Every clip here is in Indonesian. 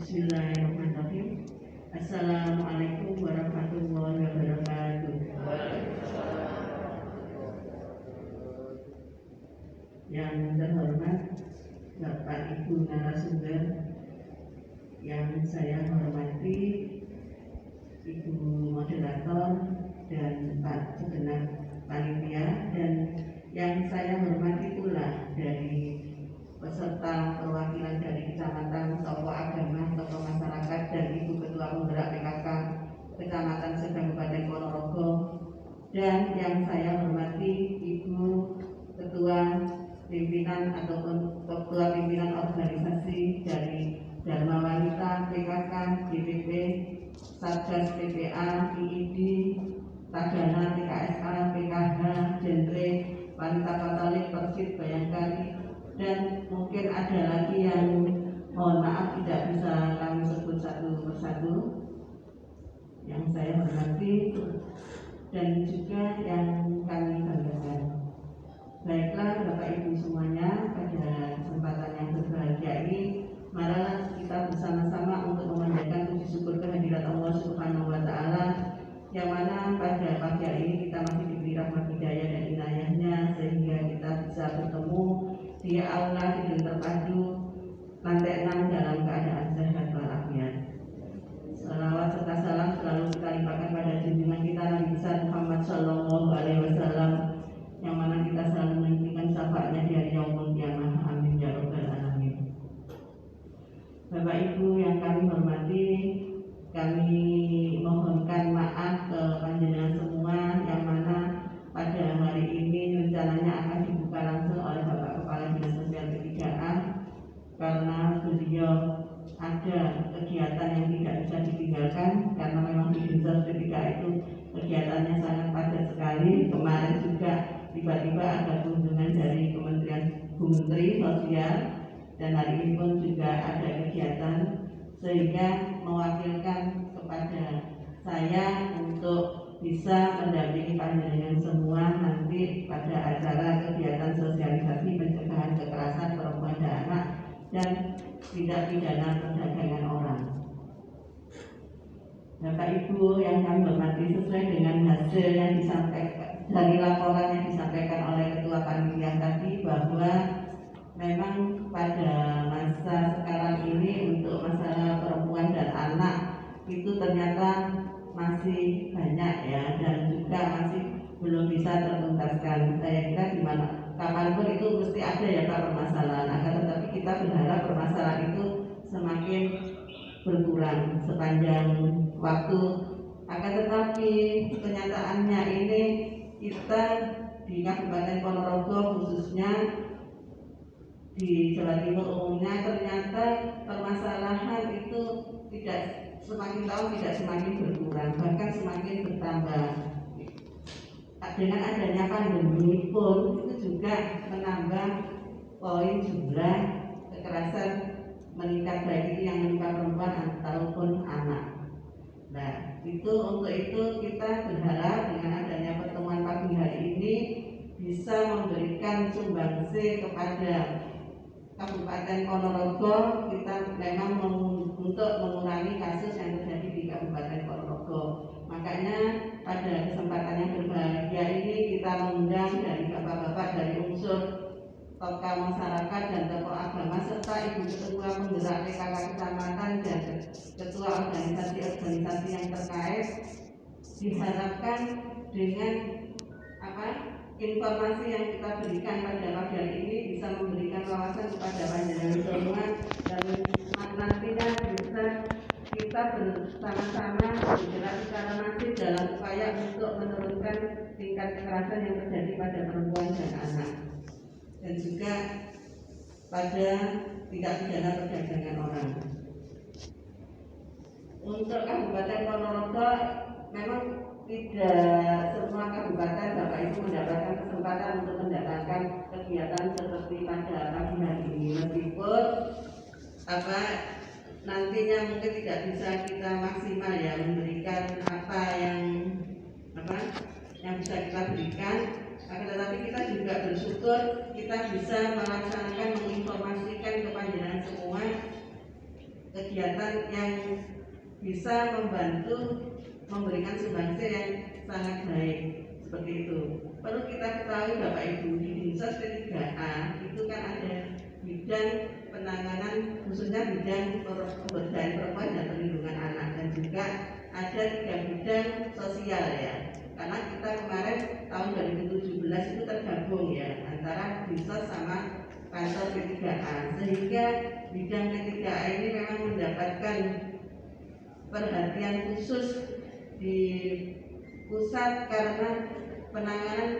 Bismillahirrahmanirrahim. Assalamualaikum warahmatullahi wabarakatuh. Yang terhormat Bapak Ibu narasumber, yang saya hormati Ibu moderator dan Pak segenap panitia, dan yang saya hormati pula dari peserta perwakilan dari kecamatan, tokoh agama, tokoh masyarakat, dan Ibu Ketua Penggerak PKK Kecamatan Kabupaten Ponorogo, dan yang saya hormati Ibu Ketua Pimpinan ataupun Ketua Pimpinan organisasi dari Dharma Wanita, PKK, DPP, Satgas PPA, IID, Tagana, PKSA, PKH, Genre, Wanita Katolik, Persit, Bayangkari, dan mungkin ada lagi yang mohon maaf tidak bisa kami sebut satu persatu, yang saya hormati dan juga yang kami banggakan. Baiklah Bapak Ibu semuanya, pada kesempatan yang berbahagia ini marilah kita bersama-sama untuk memanjatkan puji syukur kehadirat Allah Subhanahu wa Ta'ala, yang mana pada pagi hari ini kita masih diberi rahmat hidayah dan inayahnya sehingga kita bisa bertemu di aula Gedung Terpadu lantai 6 dalam keadaan sehat walafiat. Salawat serta salam selalu kita limpahkan pada junjungan kita Nabi besar Muhammad Sallallahu Alaihi Wasallam, yang mana kita selalu menantikan syafaatnya di hari yaumul qiyamah. Amin ya rabbal alamin. Bapak Ibu yang kami hormati, kami mohonkan maaf ke panjenengan semua, yang mana pada hari ini rencananya akan dibuka langsung oleh Bapak Kepala Dinas Sosial P3A, karena beliau ada kegiatan yang tidak bisa ditinggalkan, karena memang di Dinas P3A itu kegiatannya sangat padat sekali. Kemarin juga tiba-tiba ada kunjungan dari Kementerian Bu Menteri Sosial, dan hari ini pun juga ada kegiatan, sehingga mewakilkan kepada saya untuk bisa mendampingi panjenengan semua nanti pada acara kegiatan sosialisasi pencegahan kekerasan perempuan dan anak dan tindak pidana perdagangan orang. Bapak Ibu yang kami hormati, sesuai dengan hasil yang disampaikan dari laporan yang disampaikan oleh Ketua Panitia tadi, bahwa memang pada masa sekarang ini untuk masalah perempuan dan anak itu ternyata masih banyak ya, dan juga masih belum bisa tertuntaskan. Saya kira di mana kapanpun itu mesti ada ya Pak permasalahan, akan tetapi kita berharap permasalahan itu semakin berkurang sepanjang waktu. Akan tetapi kenyataannya ini kita di Kabupaten Ponorogo khususnya, di Jawa Timur umumnya, ternyata permasalahan itu tidak semakin tahun tidak semakin berkurang, bahkan semakin bertambah. Dengan adanya pandemi pun itu juga menambah poin jumlah kekerasan meningkat, baik yang menimpa perempuan ataupun anak. Nah, untuk itu kita berharap dengan adanya pertemuan pagi hari ini bisa memberikan sumbangsi kepada Kabupaten Ponorogo. Kita memang untuk mengurangi kasus yang terjadi di Kabupaten Ponorogo. Makanya pada kesempatan yang berbahagia ini kita mengundang dari bapak-bapak dari unsur tokoh masyarakat dan tokoh agama, serta Ibu Ketua Penggerak PKK Kecamatan dan Ketua organisasi-organisasi yang terkait. Diharapkan dengan informasi yang kita berikan pada pagi hari ini bisa memberikan wawasan kepada panjenengan semua, dan nantinya bisa kita bersama-sama bergerak secara masif dalam upaya untuk menurunkan tingkat kekerasan yang terjadi pada perempuan dan anak, dan juga pada tindak pidana perdagangan orang. Untuk Kabupaten Ponorogo memang tidak semua kabupaten Bapak Ibu mendapatkan kesempatan untuk mendatangkan kegiatan seperti pada pagi hari ini, meskipun nantinya mungkin tidak bisa kita maksimal ya memberikan apa yang bisa kita berikan. Akan tetapi kita juga bersyukur kita bisa melaksanakan, menginformasikan ke panjenengan semua kegiatan yang bisa membantu memberikan sumbangsi yang sangat baik seperti itu. Perlu kita ketahui Bapak Ibu, di Dinsos P3A itu kan ada bidang penanganan khususnya bidang pemberdayaan perempuan dan perlindungan anak, dan juga ada 3 bidang sosial ya. Karena kita kemarin tahun 2017 itu tergabung ya antara Dinsos sama kantor P3A, sehingga bidang P3A ini memang mendapatkan perhatian khusus di pusat karena penanganan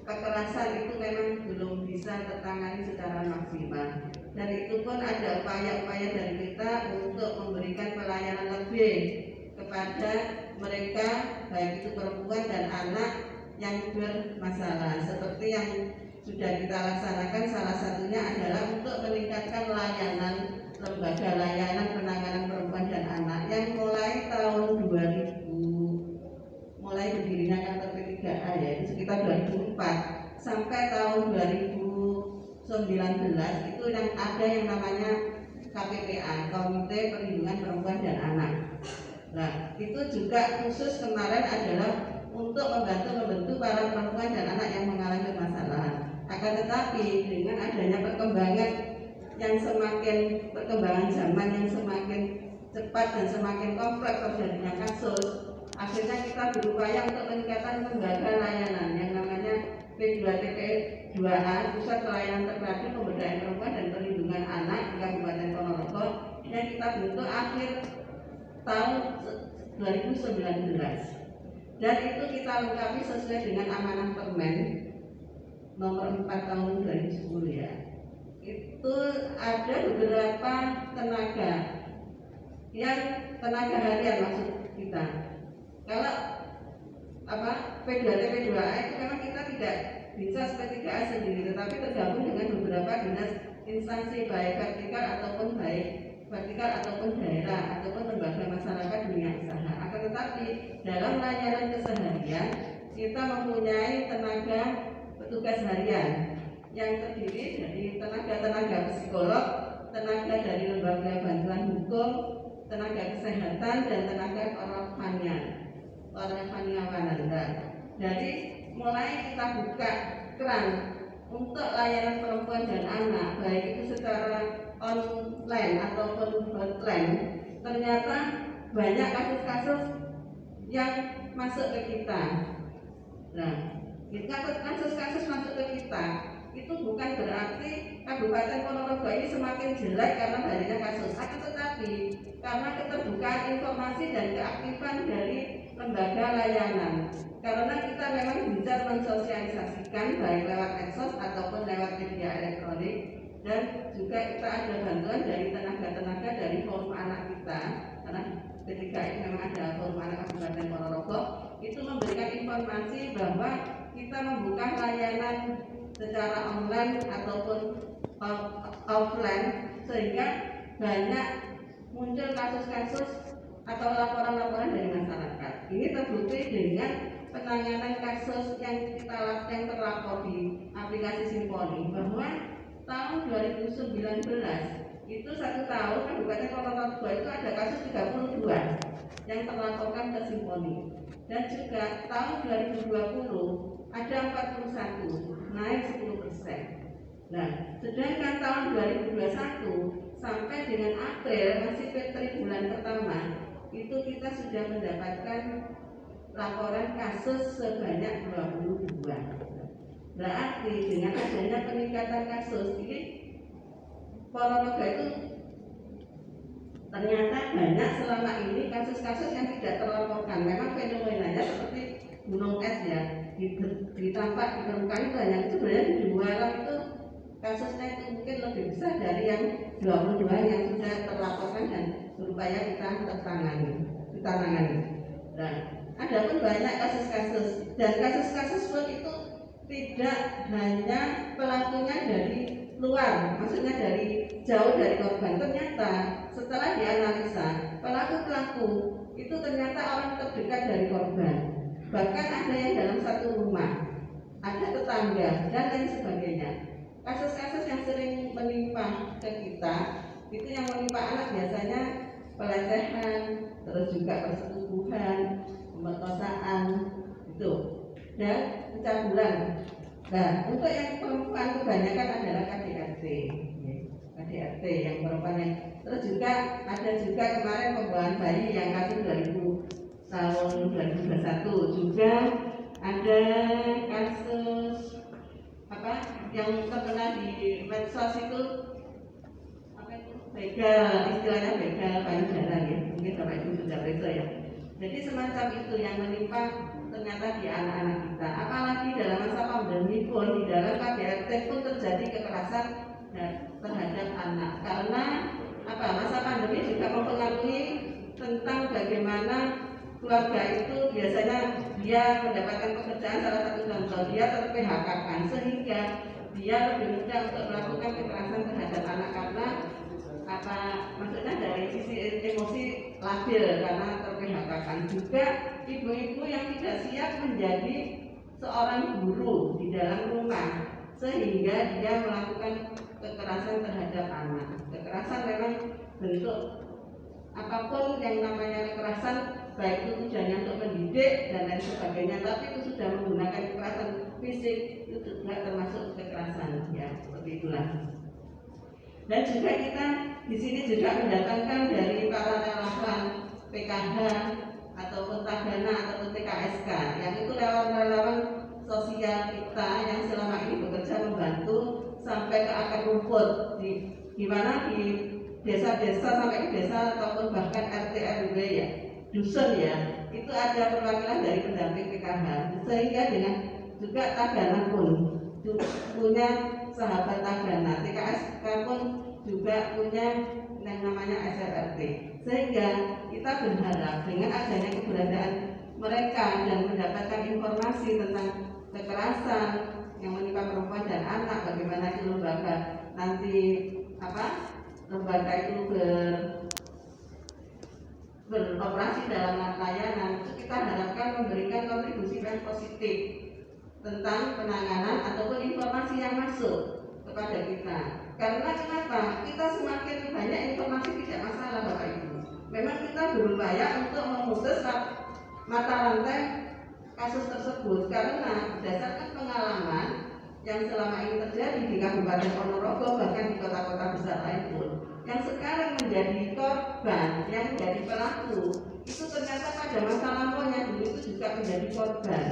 kekerasan itu memang belum bisa tertangani secara maksimal, dan itu pun ada upaya-upaya dari kita untuk memberikan pelayanan lebih kepada mereka, baik itu perempuan dan anak yang bermasalah. Seperti yang sudah kita laksanakan, salah satunya adalah untuk meningkatkan layanan lembaga layanan penanganan perempuan dan anak yang mulai tahun 2000, mulai berdirinya kantor P3A yaitu sekitar 2004 sampai tahun 2019 itu yang ada yang namanya KPPA, Komite Perlindungan Perempuan dan Anak. Nah, itu juga khusus kemarin adalah untuk membantu para perempuan dan anak yang mengalami permasalahan. Akan tetapi dengan adanya perkembangan zaman yang semakin cepat dan semakin kompleks terjadinya kasus, akhirnya kita berupaya untuk meningkatkan lembaga layanan yang namanya P2TP2A, Pusat Pelayanan Terpadu Pemberdayaan Perempuan dan Perlindungan Anak di Kabupaten Ponorogo, yang kita bentuk akhir tahun 2019, dan itu kita lengkapi sesuai dengan amanah Permen nomor 4 tahun 2010 ya. Itu ada beberapa tenaga harian maksud kita. Kalau P2TP2A itu memang kita tidak bisa P3A sendiri, tetapi tergabung dengan beberapa dinas instansi baik vertikal ataupun daerah ataupun lembaga masyarakat dunia usaha. Akan tetapi dalam layanan keseharian kita mempunyai tenaga petugas harian yang terdiri dari tenaga psikolog, tenaga dari lembaga bantuan hukum, tenaga kesehatan, dan tenaga kerohaniawanan. Jadi mulai kita buka keran untuk layanan perempuan dan anak, baik itu secara online ataupun hotline, ternyata banyak kasus-kasus yang masuk ke kita. Nah, kasus-kasus masuk ke kita itu bukan berarti Kabupaten Ponorogo ini semakin jelek karena banyaknya kasus, akan tetapi karena keterbukaan informasi dan keaktifan dari lembaga layanan. Karena kita memang bisa mensosialisasikan baik lewat medsos ataupun lewat media elektronik, dan juga kita ada bantuan dari tenaga-tenaga dari forum anak kita, karena ketika ini memang ada forum anak Kabupaten Ponorogo, itu memberikan informasi bahwa kita membuka layanan secara online ataupun offline, sehingga banyak muncul kasus-kasus atau laporan-laporan dari masyarakat. Ini terbukti dengan penanganan kasus yang terlapor di aplikasi Simponi, bahwa tahun 2019 itu 1 tahun Kabupaten Ponorogo itu ada kasus 32 yang terlaporkan ke Simponi, dan juga tahun 2020 ada 41, naik 10%. Nah, sedangkan tahun 2021 sampai dengan April, masih triwulan pertama, itu kita sudah mendapatkan laporan kasus sebanyak 22. Berarti dengan adanya peningkatan kasus ini, Ponorogo itu ternyata banyak selama ini kasus-kasus yang tidak terlaporkan. Memang fenomenanya seperti gunung es ya, ditampak di permukaan itu banyak, itu sebenarnya di luar itu kasusnya itu mungkin lebih besar dari yang 22 yang sudah terlaporkan dan berupaya kita tangani. Nah, ada pun banyak kasus-kasus, dan kasus-kasus pun itu tidak hanya pelakunya dari luar, maksudnya dari jauh dari korban. Ternyata setelah dianalisa, pelaku-pelaku itu ternyata orang terdekat dari korban. Bahkan ada yang dalam satu rumah, ada tetangga, dan lain sebagainya. Kasus-kasus yang sering menimpa ke kita Itu yang menimpa anak biasanya pelecehan, terus juga persetubuhan, pemerkosaan itu, dan pencabulan. Nah, untuk yang perempuan kebanyakan adalah KDRT, KDRT yang perempuannya. Terus juga ada juga kemarin pembuangan bayi yang kasus tahun 2021, juga ada kasus apa yang terkenal di medsos itu, apa itu, begal, istilahnya begal payudara ya, mungkin Bapak Ibu sudah periksa ya. Jadi semacam itu yang menimpa ternyata di anak-anak kita. Apalagi dalam masa pandemi pun, di dalam KDRT pun terjadi kekerasan terhadap anak. Karena apa? Masa pandemi juga mempengaruhi tentang bagaimana keluarga itu biasanya dia mendapatkan pekerjaan, salah satu contoh dia ter-PHK kan, sehingga dia lebih mudah untuk melakukan kekerasan terhadap anak karena apa, maksudnya dari sisi emosi labil karena ter-PHK kan. Juga ibu-ibu yang tidak siap menjadi seorang guru di dalam rumah, sehingga dia melakukan kekerasan terhadap anak. Kekerasan memang bentuk apapun yang namanya kekerasan, baik itu tujuannya untuk mendidik dan lain sebagainya, tapi itu sudah menggunakan kekerasan fisik, itu juga termasuk kekerasan ya, seperti itulah. Dan juga kita di sini juga mendatangkan dari para relawan PKH ataupun Tagana ataupun TKSK, yang itu relawan-relawan sosial kita yang selama ini bekerja membantu sampai ke akar rumput, di mana di desa-desa sampai ke desa ataupun bahkan RT RW ya, dusun ya, itu ada perwakilan dari pendamping PKH, sehingga dengan juga Tagana pun punya sahabat Tagana, TKSK pun juga punya yang namanya SRRT, sehingga kita berharap dengan adanya keberadaan mereka dan mendapatkan informasi tentang kekerasan yang menimpa perempuan dan anak, bagaimana itu lembaga nanti apa, lembaga itu beroperasi dalam layanan, itu kita harapkan memberikan kontribusi yang positif tentang penanganan ataupun informasi yang masuk kepada kita. Karena kenapa? Kita semakin banyak informasi tidak masalah Bapak Ibu. Memang kita berupaya untuk memutus mata rantai kasus tersebut, karena berdasarkan pengalaman yang selama ini terjadi di Kabupaten Ponorogo, bahkan di kota-kota besar lain pun, yang sekarang menjadi korban, yang menjadi pelaku, itu ternyata pada masa lampaunya dulu itu juga menjadi korban.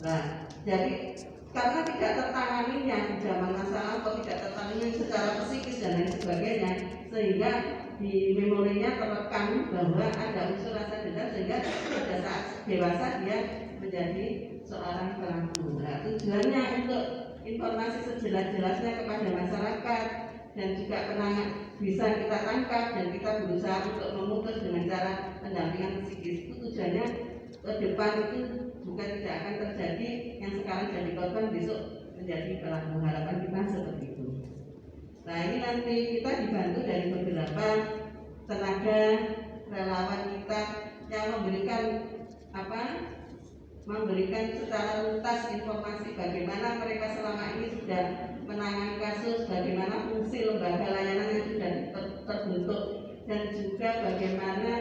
Nah, jadi karena tidak tertanganinya di zaman masa lampau, tidak tertangani secara psikis dan lain sebagainya, sehingga di memorinya terekam bahwa ada unsur rasa dendam, sehingga pada saat dewasa dia menjadi seorang pelaku. Nah, tujuannya untuk informasi sejelas-jelasnya kepada masyarakat dan juga penanganan bisa kita tangkap dan kita berusaha untuk memutus dengan cara pendampingan psikis. Itu tujuannya ke depan itu juga tidak akan terjadi yang sekarang jadi korban besok menjadi pelaku. Harapan kita seperti itu. Nah, ini nanti kita dibantu dari beberapa tenaga relawan kita yang memberikan secara tuntas informasi bagaimana mereka selama ini sudah menangani kasus, bagaimana fungsi lembaga layanan yang sudah terbentuk, dan juga bagaimana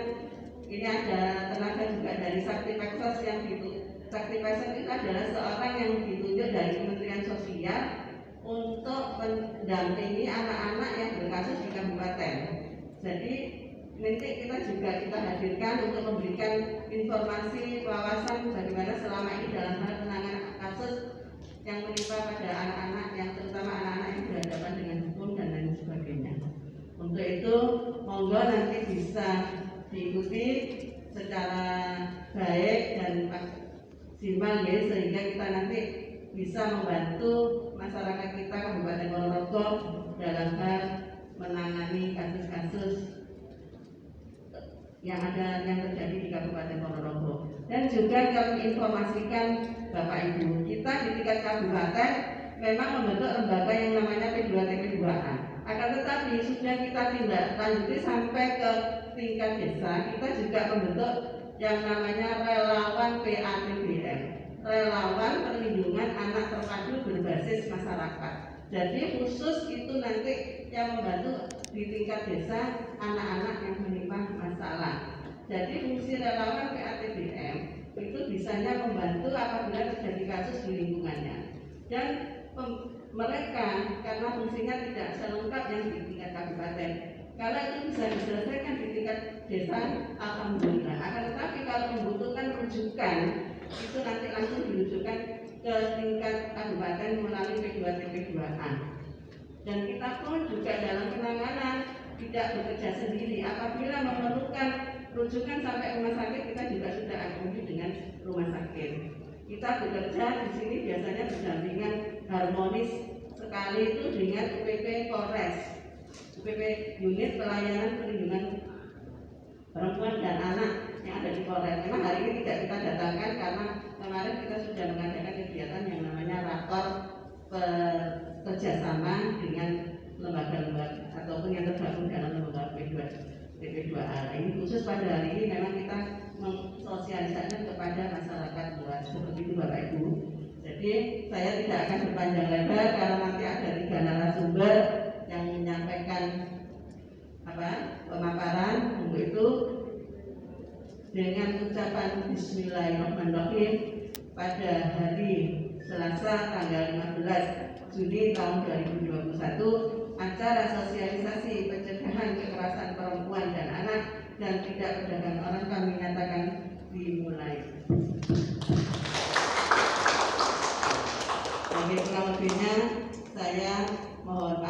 ini ada tenaga juga dari Sakti Peksos yang Sakti Peksos itu adalah seorang yang ditunjuk dari Kementerian Sosial untuk mendampingi anak-anak yang berkasus di kabupaten. Jadi nanti kita hadirkan untuk memberikan informasi wawasan bagaimana selama ini dalam hal penanganan kasus yang menimpa pada anak-anak, yang terutama anak-anak yang berhadapan dengan hukum dan lain sebagainya. Untuk itu monggo nanti bisa diikuti secara baik dan maksimal ya, sehingga kita nanti bisa membantu masyarakat kita Kabupaten Ponorogo dalam hal menangani kasus-kasus yang terjadi di Kabupaten Ponorogo. Dan juga kami informasikan Bapak Ibu, kita di tingkat kabupaten memang membentuk lembaga yang namanya P2T P2A. Akan tetapi sudah kita tindak lanjuti sampai ke tingkat desa, kita juga membentuk yang namanya relawan PATBM, relawan perlindungan anak terpadu berbasis masyarakat. Jadi khusus itu nanti yang membantu di tingkat desa anak-anak yang menimpa masalah. Jadi fungsi relawan PATBM itu bisanya membantu apabila terjadi kasus di lingkungannya, dan mereka karena fungsinya tidak selengkap yang di tingkat kabupaten, kalau itu bisa diselesaikan di tingkat desa, alhamdulillah. Akan tetapi kalau membutuhkan rujukan, itu nanti langsung dirujukan ke tingkat kabupaten melalui P2TP2A. Dan kita pun juga dalam penanganan tidak bekerja sendiri. Apabila memerlukan rujukan sampai rumah sakit, kita juga sudah akomodir dengan rumah sakit. Kita bekerja di sini biasanya berdampingan harmonis sekali itu dengan UPP Polres, UPP Unit Pelayanan Perlindungan Perempuan dan Anak yang ada di Polres. Memang hari ini tidak kita datangkan karena kemarin kita sudah mengadakan kegiatan yang namanya rapor kerjasama dengan lembaga-lembaga ataupun yang tergabung dalam lembaga P2TP2A. Ini khusus pada hari ini memang kita mensosialisasikan kepada masyarakat luas, seperti itu Bapak Ibu. Jadi saya tidak akan berpanjang lebar karena nanti ada 3 narasumber yang menyampaikan pemaparan. Untuk itu dengan ucapan Bismillahirrahmanirrahim, pada hari Selasa tanggal 15 Juni tahun 2021, acara sosialisasi pencegahan kekerasan perempuan dan anak dan tidak perdagangan orang kami nyatakan dimulai. Bagi kurang lebihnya saya mohon maaf.